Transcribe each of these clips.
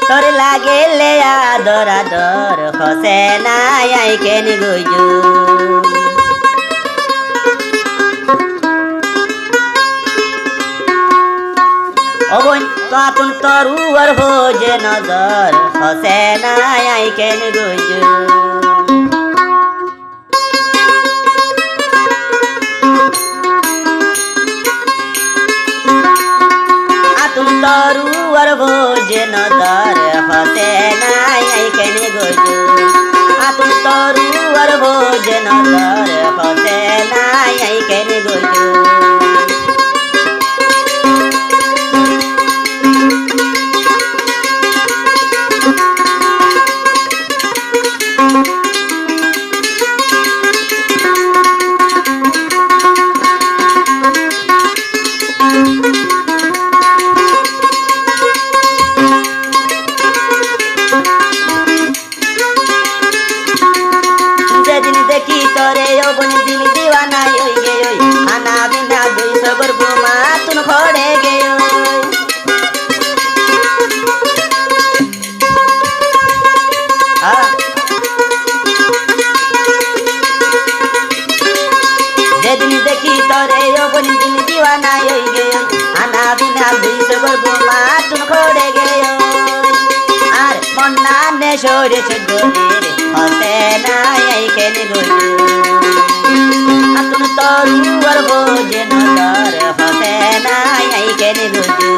তোর লাগেলে আদর আদর হসে না আইকেন গুজু অবন কাতুন তরুয়ার ভোজে নজর হসে না আইকেন গুজু আতুন তরুয়ার ভোজে নজর হসে না আইকেন গুজু আতুন তরুয়ার ভোজে নজর হসে না আইকেন গুজু যেদিন দেখি তোরে অবন দিল দিওয়ানা ওই গে ওই আনা বিনা দুই সবর বুমা তুন খড়ে গে যেদিন দেখি তোরে অবন দিল দিওয়ানা ওই গে আনা বিনা দুই সবর বুমা তুন খড়ে গে আর মন্না নে সরে চোদ্দে হসে না আইকেন গুজু আতুন তরুয়ার ভোজে নজর হসে না আইকেন গুজু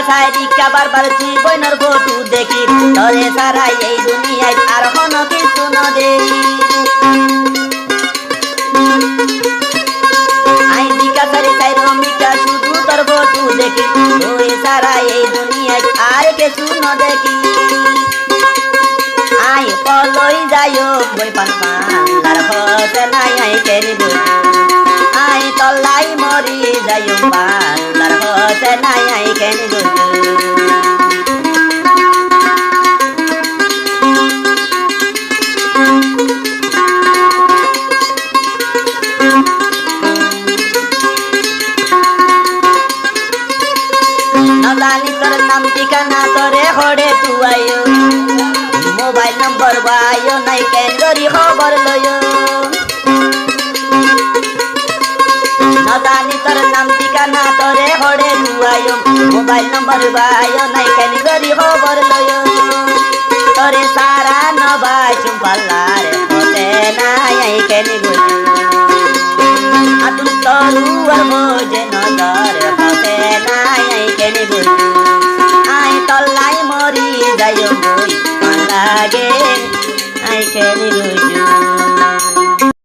সাইদিকা বারবার তুই বইনার ফটো দেখি তরে সারা এই দুনিয়ায় আর কোনো কিছু না দেই আইদিকা সারি সাই রমিকা শুধু তোর ফটো দেখি তুই সারা এই দুনিয়ায় আর কিছু না দেখি আই পলই যাইও বই পান পান হসে নাই আই কেনি বই আই তল্লাই মরি যাইও পান হসে নাই আই কেনি বই নজানি তোর নাম ঠিকানা তোরে হড়ে তুয়াইও মোবাইল নম্বর বায়ো নাই কেন করি খবর লয়ো নজানি তোর নাম ঠিকানা তোরে হড়ে তুয়াইও মোবাইল নম্বর বায়ো নাই কেন করি খবর লয়ো তোরে সারা নবাই চুম্পালার হতে নাই আই কেন গুজু আতুন তরুয়ার ভোজে নজর